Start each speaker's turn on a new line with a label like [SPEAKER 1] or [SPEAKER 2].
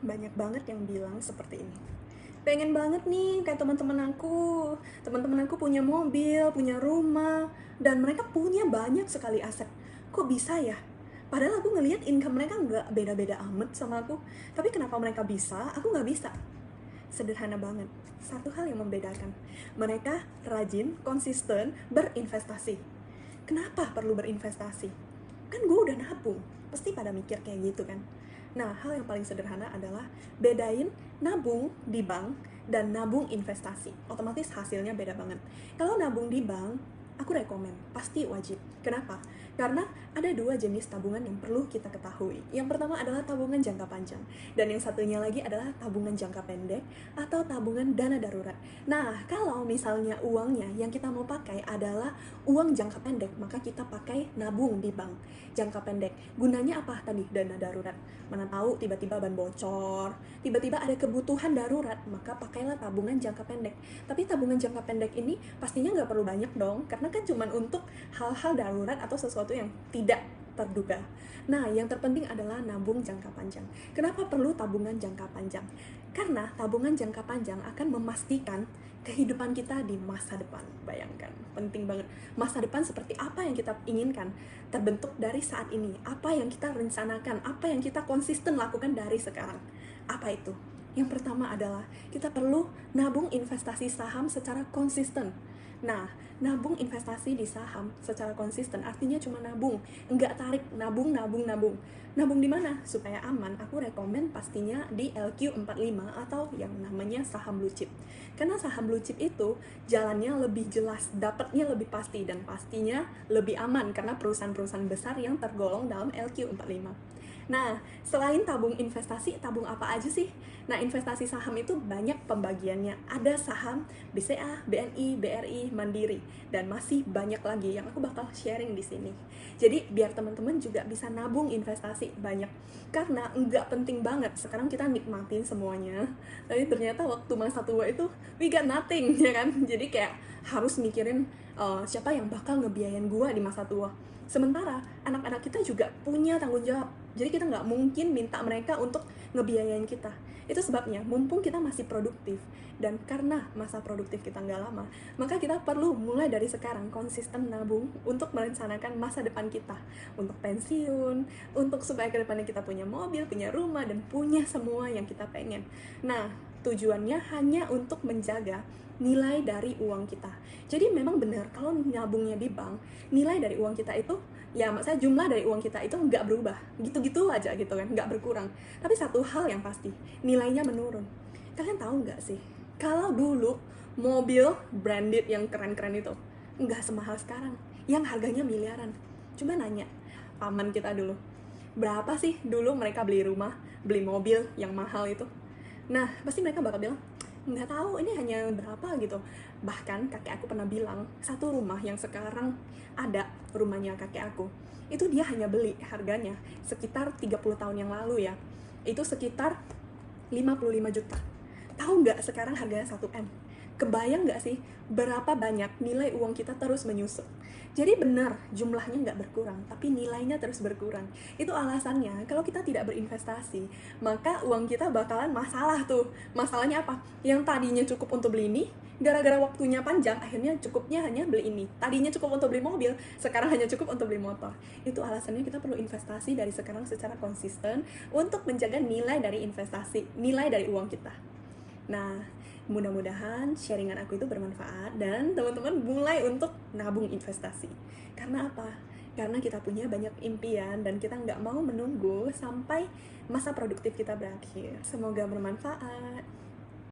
[SPEAKER 1] Banyak banget yang bilang seperti ini. Pengen banget nih kayak teman-teman aku. Teman-teman aku punya mobil, punya rumah, dan mereka punya banyak sekali aset. Kok bisa ya? Padahal aku ngelihat income mereka nggak beda-beda amat sama aku. Tapi kenapa mereka bisa, aku nggak bisa? Sederhana banget. Satu hal yang membedakan. Mereka rajin, konsisten, berinvestasi. Kenapa perlu berinvestasi? Kan gue udah nabung. Pasti pada mikir kayak gitu kan. Nah, hal yang paling sederhana adalah bedain nabung di bank dan nabung investasi. Otomatis hasilnya beda banget. Kalau nabung di bank, aku rekomen, pasti wajib. Kenapa? Karena ada dua jenis tabungan yang perlu kita ketahui. Yang pertama adalah tabungan jangka panjang, dan yang satunya lagi adalah tabungan jangka pendek atau tabungan dana darurat. Nah, kalau misalnya uangnya yang kita mau pakai adalah uang jangka pendek, maka kita pakai nabung di bank jangka pendek. Gunanya apa tadi? Dana darurat. Mana tahu tiba-tiba ban bocor, tiba-tiba ada kebutuhan darurat, maka pakailah tabungan jangka pendek. Tapi tabungan jangka pendek ini pastinya nggak perlu banyak dong, karena kan cuma untuk hal-hal darurat atau sesuatu yang tidak terduga. Nah, yang terpenting adalah nabung jangka panjang. Kenapa perlu tabungan jangka panjang? Karena tabungan jangka panjang akan memastikan kehidupan kita di masa depan. Bayangkan, penting banget. Masa depan seperti apa yang kita inginkan terbentuk dari saat ini. Apa yang kita rencanakan, apa yang kita konsisten lakukan dari sekarang. Apa itu? Yang pertama adalah kita perlu nabung investasi saham secara konsisten. Nah, nabung investasi di saham secara konsisten artinya cuma nabung, enggak tarik, nabung, nabung, nabung. Nabung di mana? Supaya aman, aku rekomen pastinya di LQ45 atau yang namanya saham blue chip. Karena saham blue chip itu jalannya lebih jelas, dapatnya lebih pasti, dan pastinya lebih aman karena perusahaan-perusahaan besar yang tergolong dalam LQ45. Nah, selain tabung investasi, tabung apa aja sih? Nah, investasi saham itu banyak pembagiannya. Ada saham BCA, BNI, BRI, Mandiri, dan masih banyak lagi yang aku bakal sharing di sini. Jadi, biar teman-teman juga bisa nabung investasi banyak. Karena nggak penting banget, sekarang kita nikmatin semuanya. Tapi ternyata waktu masa tua itu, we got nothing, ya kan? Jadi kayak harus mikirin siapa yang bakal ngebiayain gua di masa tua. Sementara anak-anak kita juga punya tanggung jawab. Jadi kita nggak mungkin minta mereka untuk ngebiayain kita. Itu sebabnya mumpung kita masih produktif, dan karena masa produktif kita nggak lama, maka kita perlu mulai dari sekarang konsisten nabung untuk merencanakan masa depan kita, untuk pensiun, untuk supaya kedepannya kita punya mobil, punya rumah, dan punya semua yang kita pengen. Nah, tujuannya hanya untuk menjaga nilai dari uang kita. Jadi memang benar kalau nabungnya di bank, nilai dari uang kita itu, ya maksudnya jumlah dari uang kita itu nggak berubah, gitu-gitu aja gitu kan, nggak berkurang. Tapi satu hal yang pasti, nilainya menurun. Kalian tahu nggak sih, kalau dulu mobil branded yang keren-keren itu nggak semahal sekarang, yang harganya miliaran. Coba nanya paman kita dulu, berapa sih dulu mereka beli rumah, beli mobil yang mahal itu? Nah, pasti mereka bakal bilang, nggak tahu ini hanya berapa gitu. Bahkan kakek aku pernah bilang, satu rumah yang sekarang ada, rumahnya kakek aku, itu dia hanya beli harganya sekitar 30 tahun yang lalu ya, itu sekitar 55 juta. Tahu nggak sekarang harganya 1 M? Kebayang nggak sih berapa banyak nilai uang kita terus menyusut? Jadi benar, jumlahnya nggak berkurang, tapi nilainya terus berkurang. Itu alasannya, kalau kita tidak berinvestasi, maka uang kita bakalan masalah tuh. Masalahnya apa? Yang tadinya cukup untuk beli ini, gara-gara waktunya panjang, akhirnya cukupnya hanya beli ini. Tadinya cukup untuk beli mobil, sekarang hanya cukup untuk beli motor. Itu alasannya kita perlu investasi dari sekarang secara konsisten untuk menjaga nilai dari investasi, nilai dari uang kita. Nah, mudah-mudahan sharingan aku itu bermanfaat dan teman-teman mulai untuk nabung investasi. Karena apa? Karena kita punya banyak impian dan kita nggak mau menunggu sampai masa produktif kita berakhir. Semoga bermanfaat.